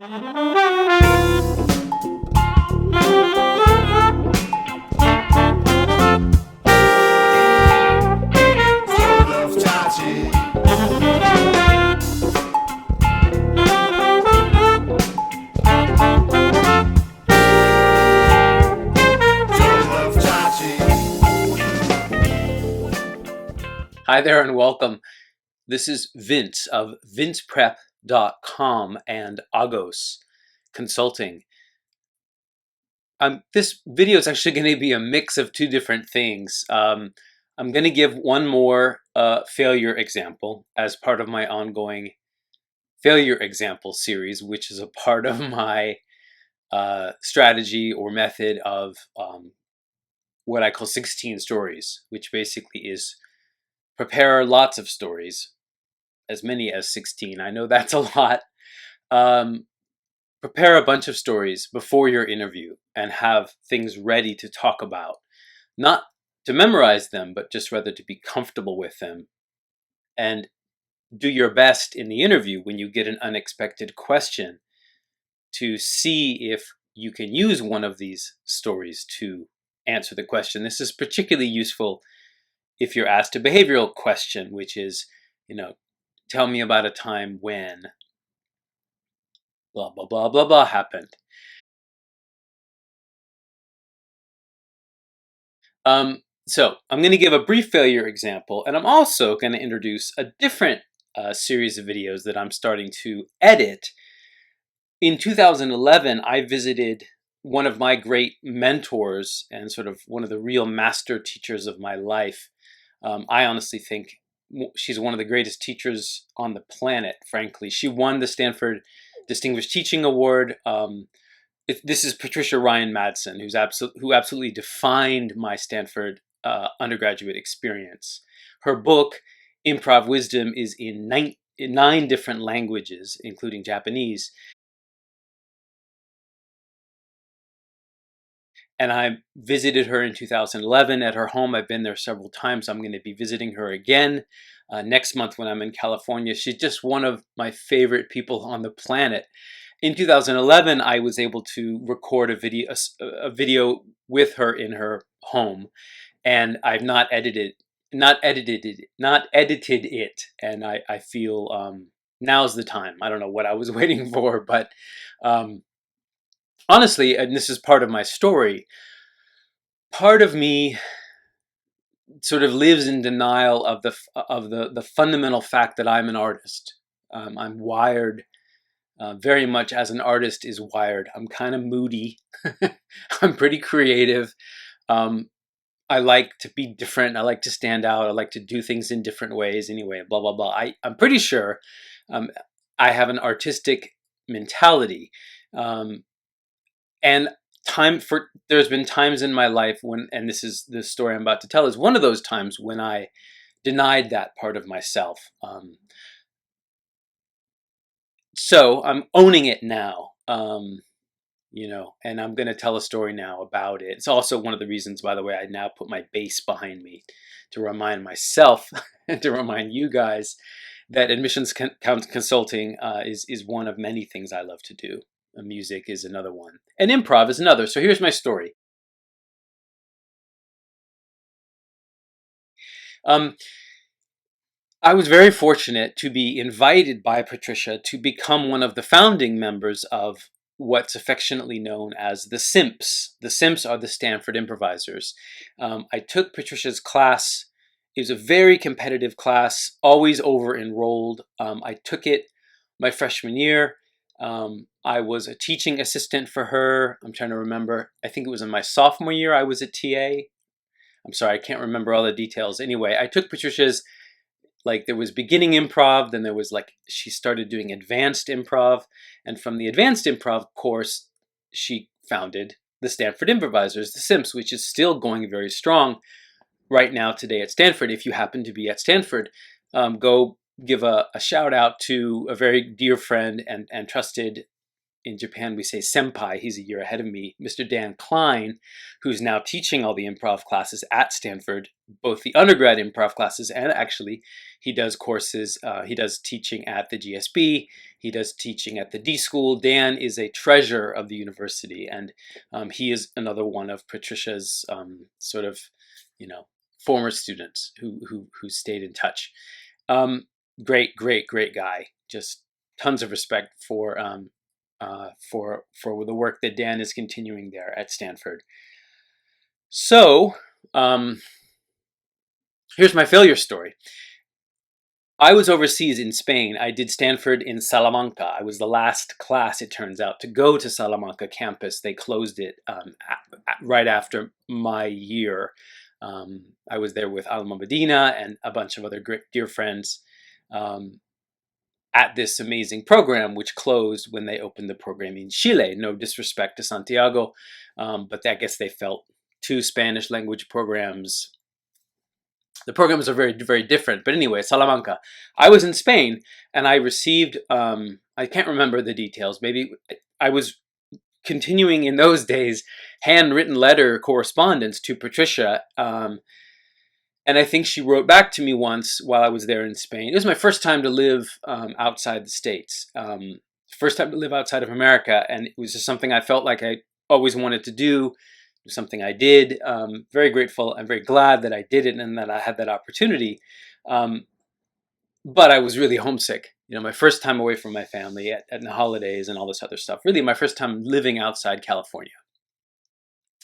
Hi there and welcome. This is Vince of vinceprep.com and Agos Consulting. This video is actually going to be a mix of two different things. I'm going to give one more failure example as part of my ongoing failure example series, which is a part of my strategy or method of what I call 16 stories, which basically is prepare lots of stories, as many as 16. I know that's a lot. Prepare a bunch of stories before your interview and have things ready to talk about. Not to memorize them, but just rather to be comfortable with them. And do your best in the interview when you get an unexpected question to see if you can use one of these stories to answer the question. This is particularly useful if you're asked a behavioral question, which is, tell me about a time when blah, blah, blah, blah, blah happened. So I'm going to give a brief failure example, and I'm also going to introduce a different series of videos that I'm starting to edit. In 2011, I visited one of my great mentors and sort of one of the real master teachers of my life. I honestly think she's one of the greatest teachers on the planet, frankly. She won the Stanford Distinguished Teaching Award. This is Patricia Ryan Madsen, who absolutely defined my Stanford undergraduate experience. Her book, Improv Wisdom, is in nine different languages, including Japanese. And I visited her in 2011 at her home. I've been there several times. I'm going to be visiting her again next month when I'm in California. She's just one of my favorite people on the planet. In 2011, I was able to record a video with her in her home, and I've not edited it. And I feel now's the time. I don't know what I was waiting for, but honestly, and this is part of my story, part of me sort of lives in denial of the fundamental fact that I'm an artist. I'm wired very much as an artist is wired. I'm kind of moody. I'm pretty creative. I like to be different. I like to stand out. I like to do things in different ways. Anyway, blah blah blah. I'm pretty sure I have an artistic mentality. And there's been times in my life when, and this is the story I'm about to tell, is one of those times when I denied that part of myself. So I'm owning it now, and I'm going to tell a story now about it. It's also one of the reasons, by the way, I now put my bass behind me to remind myself and to remind you guys that admissions consulting is one of many things I love to do. Music is another one, and improv is another. So here's my story. I was very fortunate to be invited by Patricia to become one of the founding members of what's affectionately known as the SIMPs. The SIMPs are the Stanford Improvisors. I took Patricia's class. It was a very competitive class, always over-enrolled. I took it my freshman year. I was a teaching assistant for her. I'm trying to remember. I think it was in my sophomore year I was a TA. I'm sorry, I can't remember all the details. Anyway, I took Patricia's, there was beginning improv, then there was she started doing advanced improv. And from the advanced improv course, she founded the Stanford Improvisors, the SIMPs, which is still going very strong right now today at Stanford. If you happen to be at Stanford, go give a shout out to a very dear friend and trusted, in Japan we say senpai, he's a year ahead of me, Mr. Dan Klein, who's now teaching all the improv classes at Stanford, both the undergrad improv classes and actually he does courses, he does teaching at the GSB, He does teaching at the D School. Dan is a treasure of the university, and he is another one of Patricia's sort of, former students who stayed in touch. Great, great, great guy. Just tons of respect for the work that Dan is continuing there at Stanford. So here's my failure story. I was overseas in Spain. I did Stanford in Salamanca. I was the last class, it turns out, to go to Salamanca campus. They closed it right after my year. I was there with Alma Medina and a bunch of other great, dear friends at this amazing program, which closed when they opened the program in Chile. No disrespect to Santiago, but I guess they felt two Spanish language programs. The programs are very, very different. But anyway, Salamanca. I was in Spain and I received, I can't remember the details. Maybe I was continuing in those days handwritten letter correspondence to Patricia. And I think she wrote back to me once while I was there in Spain. It was my first time to live outside the States. First time to live outside of America. And it was just something I felt like I always wanted to do. Something I did. Very grateful and very glad that I did it and that I had that opportunity. But I was really homesick. My first time away from my family at the holidays and all this other stuff. Really my first time living outside California.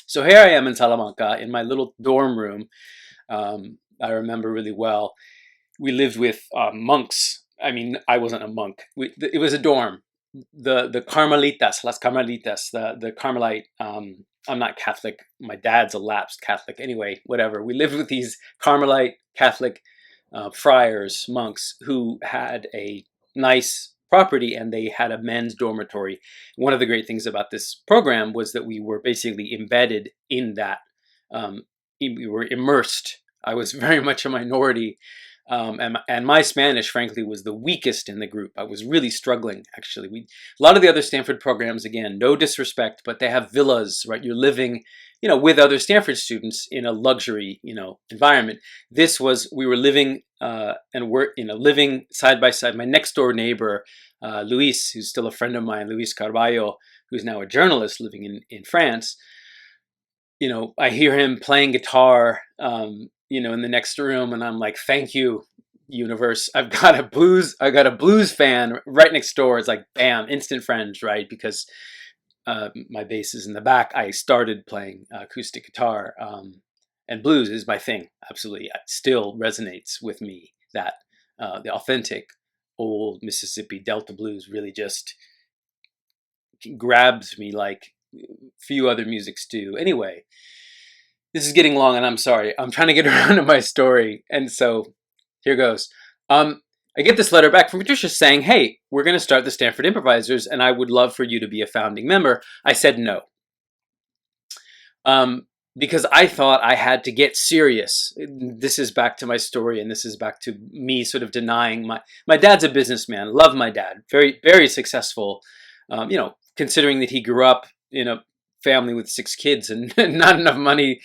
So here I am in Salamanca in my little dorm room. I remember really well. We lived with monks. I mean, I wasn't a monk. It was a dorm. The Carmelitas, Las Carmelitas, the Carmelite. I'm not Catholic. My dad's a lapsed Catholic. Anyway, whatever. We lived with these Carmelite Catholic friars, monks, who had a nice property and they had a men's dormitory. One of the great things about this program was that we were basically embedded in that. We were immersed. I was very much a minority. And my Spanish, frankly, was the weakest in the group. I was really struggling, actually. A lot of the other Stanford programs, again, no disrespect, but they have villas, right? You're living, with other Stanford students in a luxury, environment. We were living living side by side. My next door neighbor, Luis, who's still a friend of mine, Luis Carballo, who's now a journalist living in France. I hear him playing guitar, in the next room, and I'm like, thank you, universe. I got a blues fan right next door. It's like, bam, instant friends, right? Because my bass is in the back. I started playing acoustic guitar, and blues is my thing. Absolutely, it still resonates with me. That the authentic old Mississippi Delta blues really just grabs me like few other musics do. Anyway, this is getting long and I'm sorry. I'm trying to get around to my story. And so here goes. I get this letter back from Patricia saying, hey, we're going to start the Stanford Improvisers and I would love for you to be a founding member. I said no. Because I thought I had to get serious. This is back to my story and this is back to me sort of denying my dad's a businessman. Love my dad. Very, very successful. Considering that he grew up in a family with 6 kids and not enough money,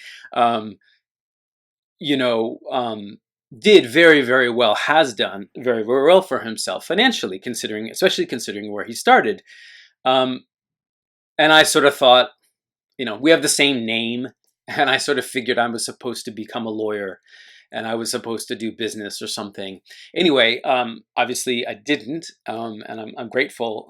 did very, very well, has done very, very well for himself financially, especially considering where he started. And I sort of thought, we have the same name, and I sort of figured I was supposed to become a lawyer and I was supposed to do business or something. Anyway, obviously I didn't, and I'm grateful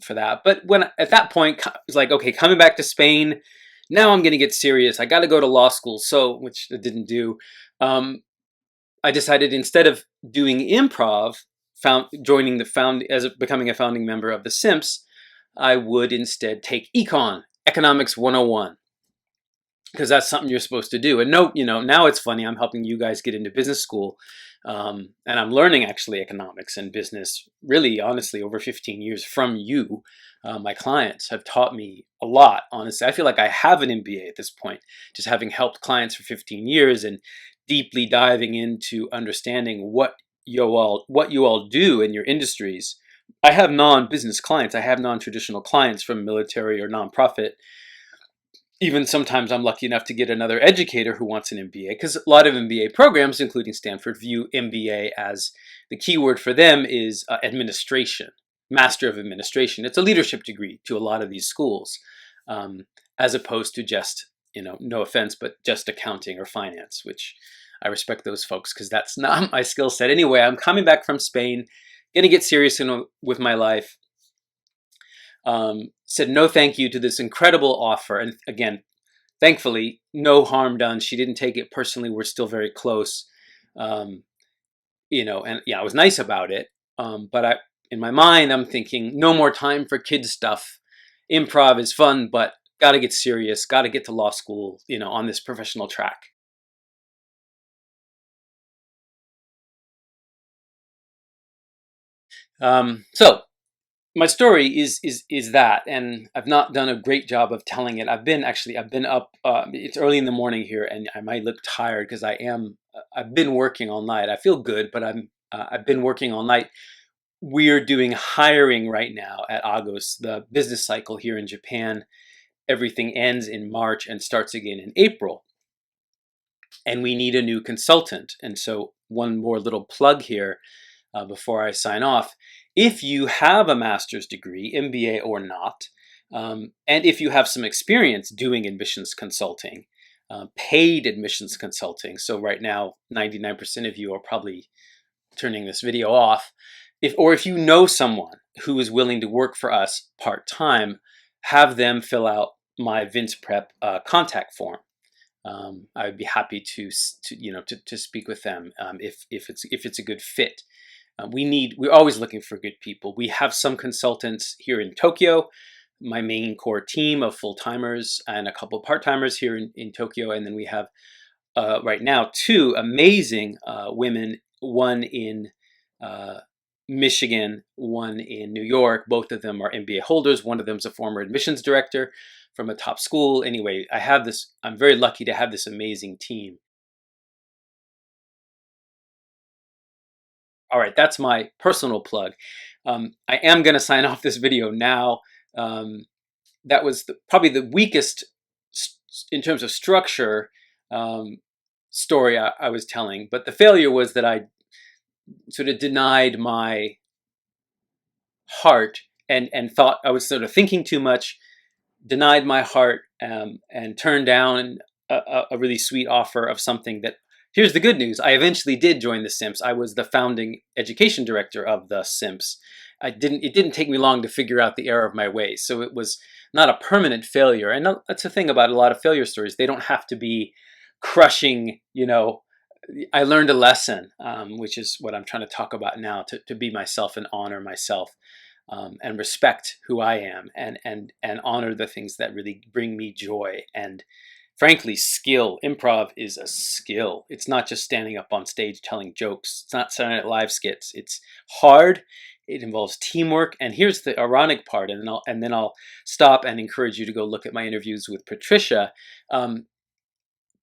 for that. But at that point, it was like, okay, coming back to Spain, now I'm going to get serious. I got to go to law school, which I didn't do. I decided instead of doing improv, becoming a founding member of the Simps, I would instead take econ, economics 101. Because that's something you're supposed to do. And now it's funny, I'm helping you guys get into business school. And I'm learning actually economics and business, really, honestly, over 15 years from you. My clients have taught me a lot, honestly. I feel like I have an MBA at this point, just having helped clients for 15 years and deeply diving into understanding what you all do in your industries. I have non-business clients. I have non-traditional clients from military or nonprofit. Even sometimes I'm lucky enough to get another educator who wants an MBA, because a lot of MBA programs, including Stanford, view MBA as the key word for them is administration, Master of Administration. It's a leadership degree to a lot of these schools, as opposed to just, no offense, but just accounting or finance, which I respect those folks because that's not my skill set. Anyway, I'm coming back from Spain, gonna get serious with my life. Said no thank you to this incredible offer. And again, thankfully, no harm done. She didn't take it personally. We're still very close. And yeah, I was nice about it. But in my mind, I'm thinking no more time for kid stuff. Improv is fun, but got to get serious, got to get to law school, on this professional track. So my story is that, and I've not done a great job of telling it. I've been up. It's early in the morning here, and I might look tired because I've been working all night. I feel good, but I've been working all night. We're doing hiring right now at Agos, the business cycle here in Japan. Everything ends in March and starts again in April. And we need a new consultant. And so one more little plug here before I sign off. If you have a master's degree, MBA or not, and if you have some experience doing admissions consulting, paid admissions consulting, so right now 99% of you are probably turning this video off, if you know someone who is willing to work for us part-time, have them fill out my Vince Prep contact form. I would be happy to speak with them if it's a good fit. We're always looking for good people. We have some consultants here in Tokyo, my main core team of full-timers and a couple of part-timers here in Tokyo. And then we have right now 2 amazing women, one in Michigan, one in New York. Both of them are MBA holders. One of them is a former admissions director from a top school. Anyway, I'm very lucky to have this amazing team. All right, that's my personal plug. I am going to sign off this video now. That was probably the weakest in terms of structure story I was telling. But the failure was that I sort of denied my heart and thought I was sort of thinking too much, denied my heart, and turned down a really sweet offer of something that, here's the good news, I eventually did join the Simps. I was the founding education director of the Simps. It didn't take me long to figure out the error of my ways. So it was not a permanent failure. And that's the thing about a lot of failure stories. They don't have to be crushing, I learned a lesson, which is what I'm trying to talk about now, to be myself and honor myself, and respect who I am, and honor the things that really bring me joy. And frankly, skill. Improv is a skill. It's not just standing up on stage telling jokes. It's not Saturday Night Live skits. It's hard. It involves teamwork. And here's the ironic part, and then I'll stop and encourage you to go look at my interviews with Patricia.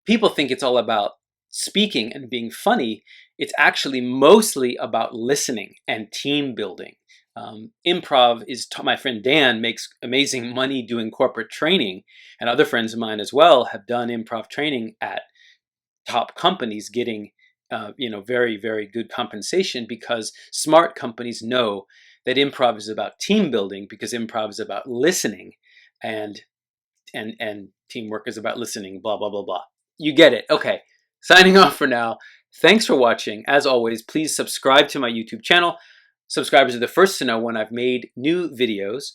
People think it's all about speaking and being funny. It's actually mostly about listening and team building. Improv is, my friend Dan makes amazing money doing corporate training, and other friends of mine as well have done improv training at top companies, getting very, very good compensation, because smart companies know that improv is about team building, because improv is about listening, and teamwork is about listening, blah, blah, blah, blah. You get it. Okay, signing off for now. Thanks for watching. As always, please subscribe to my YouTube channel. Subscribers are the first to know when I've made new videos.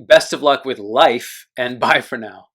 Best of luck with life, and bye for now.